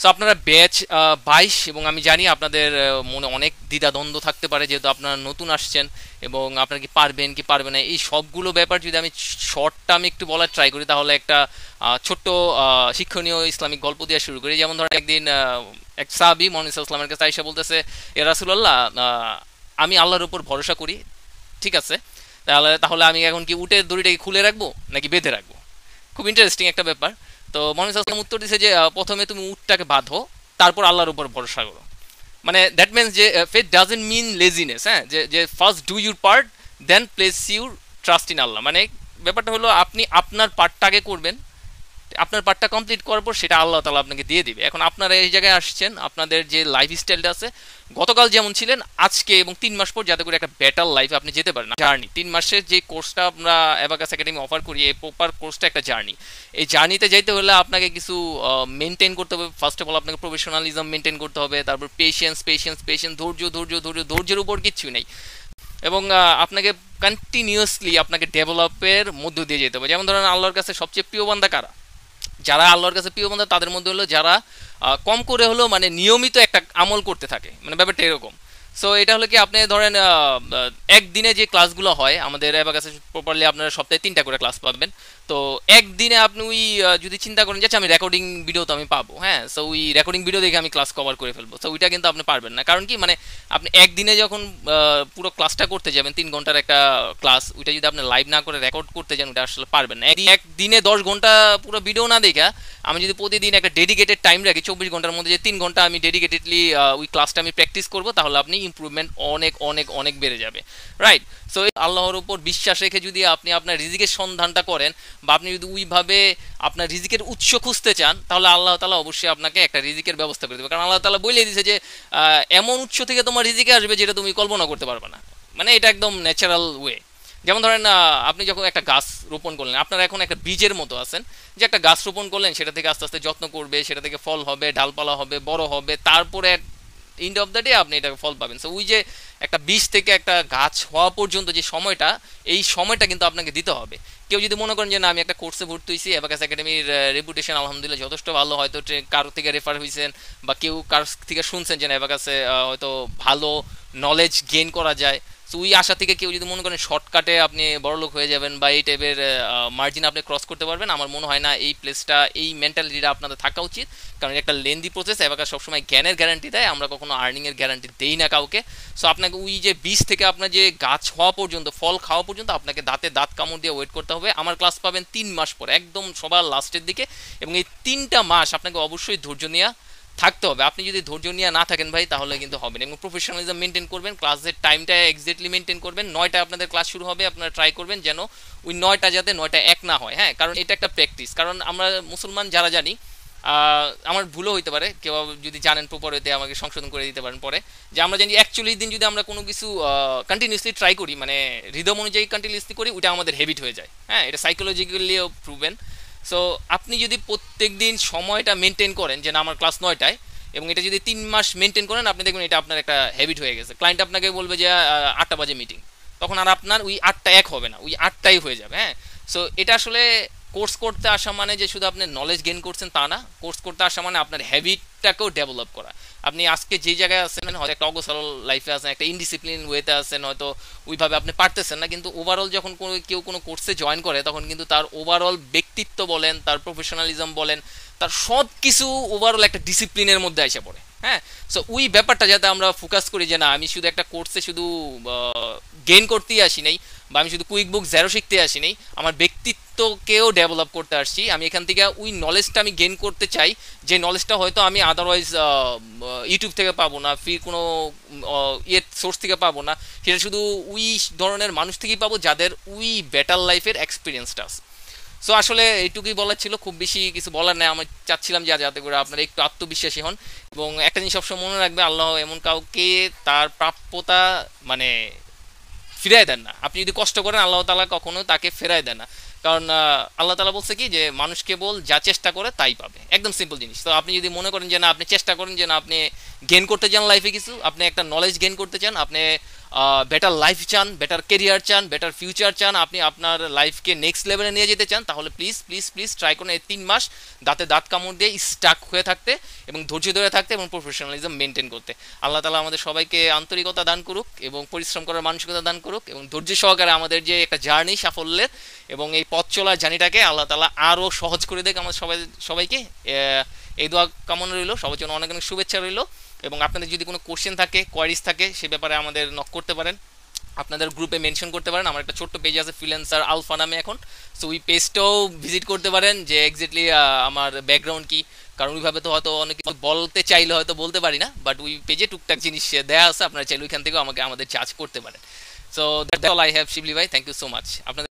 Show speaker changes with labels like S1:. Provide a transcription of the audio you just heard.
S1: So আপনারা batch 22, এবং আমি জানি আপনাদের মনে অনেক দ্বিধাদ্বন্দ্ব থাকতে পারে, যেহেতু আপনারা নতুন আসছেন এবং আপনারা কি পারবেন কি পারবেন না, এই সবগুলো ব্যাপার যদি আমি শর্ট টার্মে একটু বলার ট্রাই করি, তাহলে একটা ছোট্ট শিক্ষণীয় ইসলামিক গল্প দিয়ে শুরু করি। যেমন ধরেন একদিন এক সাহাবী মুহাম্মদ সাল্লাল্লাহু আলাইহি ওয়াসাল্লামের কাছে আয়েশা বলতেছে, এ রাসূলুল্লাহ, আমি আল্লাহর উপর ভরসা করি, ঠিক আছে, তাহলে তাহলে আমি এখন কি উটের দড়িটাকে খুলে রাখবো নাকি বেঁধে রাখবো? খুব ইন্টারেস্টিং একটা ব্যাপার। তো মুহাম্মদ সাল্লাল্লাহু আলাইহি ওয়াসাল্লাম উত্তর দিয়েছে যে প্রথমে তুমি উটটাকে বাঁধো, তারপর আল্লাহর উপর ভরসা করো। মানে দ্যাট মিনস যে ফেথ ডাজন্ট মিন লেজিনেস, হ্যাঁ, যে যে first do your part, then place your trust in Allah. মানে ব্যাপারটা হলো আপনি আপনার পার্টটাকে করবেন, আপনার পার্টটা কমপ্লিট করার পর সেটা আল্লাহ তাআলা আপনাকে দিয়ে দিবে। এখন আপনারা এই জায়গায় আসছেন, আপনাদের যে লাইফ স্টাইলটা আছে গতকাল যেমন ছিলেন আজকে এবং 3 মাস পর, যাতে করে একটা বেটার লাইফে আপনি যেতে পারেন। জার্নি 3 মাসের যে কোর্সটা আমরা অ্যাবাকাস একাডেমি অফার করি, এই প্রপার কোর্সটা একটা জার্নি। এই জার্নিতে যাইতে হলে আপনাকে কিছু মেনটেন করতে হবে। ফার্স্ট অফ অল আপনাকে প্রফেশনালিজম মেনটেন করতে হবে, তারপর পেশেন্স পেশেন্স পেশেন্স, ধৈর্য ধৈর্য ধৈর্য, ধৈর্যের উপর কিচ্ছু নেই। এবং আপনাকে কন্টিনিউয়াসলি আপনাকে ডেভেলপের মধ্য দিয়ে যেতে হবে। যেমন ধরেন আল্লাহর কাছে সবচেয়ে প্রিয় বান্দা কারা? যারা আল্লাহর কাছে প্রিয় বান্দা তাদের মধ্যে হলো যারা কম করে হলেও মানে নিয়মিত একটা আমল করতে থাকে, মানে ব্যাপারটা এরকম। সো এটা হলো কি, আপনি ধরেন একদিনে যে ক্লাসগুলো হয় আমাদের অ্যাবাকাসে, প্রপারলি আপনারা সপ্তাহে 3টা করে ক্লাস পাবেন। তো একদিনে আপনি ওই যদি চিন্তা করেন যে আমি রেকর্ডিং ভিডিও তো আমি পাবো, হ্যাঁ, সো ওই রেকর্ডিং ভিডিও দেখে আমি ক্লাস কভার করে ফেলবো, সো ওইটা কিন্তু আপনি পারবেন না। কারণ কি, মানে আপনি একদিনে যখন পুরো ক্লাসটা করতে যাবেন, 3 ঘন্টার একটা ক্লাস, ওইটা যদি আপনি লাইভ না করে রেকর্ড করতে যান, ওটা আসলে পারবেন না। একদিনে 10 ঘন্টা পুরো ভিডিও না দেখা আমি যদি প্রতিদিন একটা ডেডিকেটেড টাইম রাখি, 24 ঘন্টার মধ্যে যে 3 ঘন্টা আমি ডেডিকেটেডলি ওই ক্লাসটা আমি প্র্যাকটিস করবো, তাহলে আপনি ইমপ্রুভমেন্ট অনেক অনেক অনেক বেড়ে যাবে, রাইট? সো আল্লাহর উপর বিশ্বাস রেখে যদি আপনি আপনার রিজিকের সন্ধানটা করেন, বা আপনি যদি ওইভাবে আপনার রিজিকের উৎস খুঁজতে চান, তাহলে আল্লাহ তাআলা অবশ্যই আপনাকে একটা রিজিকের ব্যবস্থা করে দেবে। কারণ আল্লাহ তাআলা বলে দিয়েছে যে এমন উৎস থেকে তোমার রিজিকে আসবে যেটা তুমি কল্পনা করতে পারবে না। মানে এটা একদম ন্যাচারাল ওয়ে। যেমন ধরেন আপনি যখন একটা গাছ রোপণ করলেন, আপনারা এখন একটা বীজের মতো আছেন, যে একটা গাছ রোপণ করলেন, সেটা থেকে আস্তে আস্তে যত্ন করবে, সেটা থেকে ফল হবে, ডালপালা হবে, বড় হবে, তারপরে এন্ড অফ দ্য ডে আপনি এটাকে ফল পাবেন। সো ওই যে একটা বীজ থেকে একটা গাছ হওয়া পর্যন্ত যে সময়টা, এই সময়টা কিন্তু আপনাকে দিতে হবে। কেউ যদি মনে করেন যে না আমি একটা কোর্সে ভর্তি হয়েছি, অ্যাবাকাস একাডেমির রেপুটেশন আলহামদুলিল্লাহ যথেষ্ট ভালো, হয়তো কারো থেকে রেফার হয়েছেন বা কেউ কারো থেকে শুনছেন যে অ্যাবাকাসে হয়তো ভালো নলেজ গেইন করা যায়, সো ওই আশা থেকে কেউ যদি মনে করেন শর্টকাটে আপনি বড়লোক হয়ে যাবেন বা এই টাইপের মার্জিন আপনি ক্রস করতে পারবেন, আমার মনে হয় না এই প্লেসটা, এই মেন্টালিটিটা আপনাদের থাকা উচিত। কারণ একটা লেন্দি প্রসেস, অ্যাবাকাস সবসময় জ্ঞানের গ্যারান্টি দেয়, আমরা কখনো আর্নিংয়ের গ্যারান্টি দেই না কাউকে। সো আপনাকে ওই যে বীজ থেকে আপনার যে গাছ হওয়া পর্যন্ত, ফল খাওয়া পর্যন্ত আপনাকে দাঁতে দাঁত কামড় দিয়ে ওয়েট করতে হবে। আমার ক্লাস পাবেন 3 মাস পরে, একদম সবার লাস্টের দিকে, এবং এই 3টা মাস আপনাকে অবশ্যই ধৈর্য নিয়ে থাকতে হবে। আপনি যদি ধৈর্য নিয়ে না থাকেন ভাই, তাহলে কিন্তু হবে না। এবং প্রফেশনালিজম মেনটেন করবেন, ক্লাসের টাইমটা এক্স্যাক্টলি মেনটেন করবেন। 9টায় আপনাদের ক্লাস শুরু হবে, আপনারা ট্রাই করবেন যেন ওই 9টা যাতে 9টা 1 না হয়, হ্যাঁ, কারণ এটা একটা প্র্যাকটিস। কারণ আমরা মুসলমান যারা জানি, আমার ভুলও হইতে পারে, কেউ যদি জানেন প্রপার হইতে আমাকে সংশোধন করে দিতে পারেন পরে, যে আমরা জানি 41 দিন যদি আমরা কোনো কিছু কন্টিনিউসলি ট্রাই করি, মানে রিদম অনুযায়ী কন্টিনিউসলি করি, ওটা আমাদের হ্যাবিট হয়ে যায়, হ্যাঁ, এটা সাইকোলজিক্যালিও প্রুভেন। সো আপনি যদি প্রত্যেক দিন সময়টা মেনটেন করেন যে না আমার ক্লাস 9টায়, এবং এটা যদি 3 মাস মেনটেন করেন, আপনি দেখবেন এটা আপনার একটা হ্যাবিট হয়ে গেছে। ক্লায়েন্ট আপনাকে বলবে যে 8টা বাজে মিটিং, তখন আর আপনার ওই 8টা 1 হবে না, ওই 8টাই হয়ে যাবে, হ্যাঁ। সো এটা আসলে কোর্স করতে আসা মানে যে শুধু আপনি নলেজ গেইন করছেন তা না, কোর্স করতে আসা মানে আপনার হ্যাবিটটাকেও ডেভেলপ করা। আপনি আজকে যে জায়গায় আছেন, হয়তো একটা অগোছালো লাইফে আছেন, একটা ইনডিসিপ্লিন ওয়েতে আছেন, হয়তো ওইভাবে আপনি পারতেছেন না, কিন্তু ওভারঅল যখন কেউ কোনো কোর্সে জয়েন করে, তখন কিন্তু তার ওভারঅল ব্যক্তিত্ব বলেন, তার প্রফেশনালিজম বলেন, তার সব কিছু ওভারঅল একটা ডিসিপ্লিনের মধ্যে এসে পড়ে, হ্যাঁ। সো ওই ব্যাপারটা যাতে আমরা ফোকাস করি যে না আমি শুধু একটা কোর্সে শুধু গেইন করতেই আসি নাই, বা আমি শুধু কুইক বুক জেরো শিখতে আসি নাই, আমার ব্যক্তিত্বকেও ডেভেলপ করতে আসছি। আমি এখান থেকে ওই নলেজটা আমি গেইন করতে চাই, যে নলেজটা হয়তো আমি আদারওয়াইজ ইউটিউব থেকে পাবো না, ফ্রি কোনো সোর্স থেকে পাবো না, সেটা শুধু ওই ধরনের মানুষ থেকেই পাবো যাদের ওই বেটার লাইফের এক্সপিরিয়েন্সটা আছে। সো আসলে এইটুকুই বলার ছিল, খুব বেশি কিছু বলার নেই। আমি চাচ্ছিলাম যে যাতে করে আপনারা একটু আত্মবিশ্বাসী হন, এবং একটা জিনিস সবসময় মনে রাখবে, আল্লাহ এমন কাউকে তার প্রাপ্যতা মানে ফিরায় দেন না। আপনি যদি কষ্ট করেন, আল্লাহ তাআলা কখনো তাকে ফেরায় দেন না। কারণ আল্লাহ তাআলা বলছে কি, যে মানুষ কেবল যা চেষ্টা করে তাই পাবে, একদম সিম্পল জিনিস। তো আপনি যদি মনে করেন যে না আপনি চেষ্টা করেন, যে না আপনি গেইন করতে চান লাইফে কিছু, আপনি একটা নলেজ গেইন করতে চান, আপনি বেটার লাইফ চান, বেটার কেরিয়ার চান, বেটার ফিউচার চান, আপনি আপনার লাইফকে নেক্সট লেভেলে নিয়ে যেতে চান, তাহলে প্লিজ প্লিজ প্লিজ ট্রাই করুন এই 3 মাস দাঁতে দাঁত কামড় দিয়ে স্টাক হয়ে থাকতে এবং ধৈর্য ধরে থাকতে এবং প্রফেশনালিজম মেনটেন করতে। আল্লাহ তালা আমাদের সবাইকে আন্তরিকতা দান করুক এবং পরিশ্রম করার মানসিকতা দান করুক এবং ধৈর্য সহকারে আমাদের যে একটা জার্নি সাফল্যের এবং এই পথ চলার জার্নিটাকে আল্লাহ তালা আরও সহজ করে দেখ আমাদের সবাইকে। এই দোয়া কামনা রইল, সবার জন্য অনেক অনেক শুভেচ্ছা রইল। এবং আপনাদের যদি কোনো কোশ্চেন থাকে, কোয়ারিজ থাকে, সে ব্যাপারে আমাদের নক করতে পারেন, আপনাদের গ্রুপে মেনশন করতে পারেন। আমার একটা ছোট্ট পেজ আছে ফ্রিল্যান্সার আলফা নামে এখন, সো ওই পেজটাও ভিজিট করতে পারেন যে এক্স্যাক্টলি আমার ব্যাকগ্রাউন্ড কি, কারণ ওইভাবে তো হয়তো অনেক কিছু বলতে চাইলে হয়তো বলতে পারি না, বাট ওই পেজে টুকটাক জিনিস দেওয়া আছে, আপনারা চাইলে ওইখান থেকেও আমাদের জাজ করতে পারেন। So that's all I have, Shibli ভাই, থ্যাংক ইউ সো মাচ আপনাদের।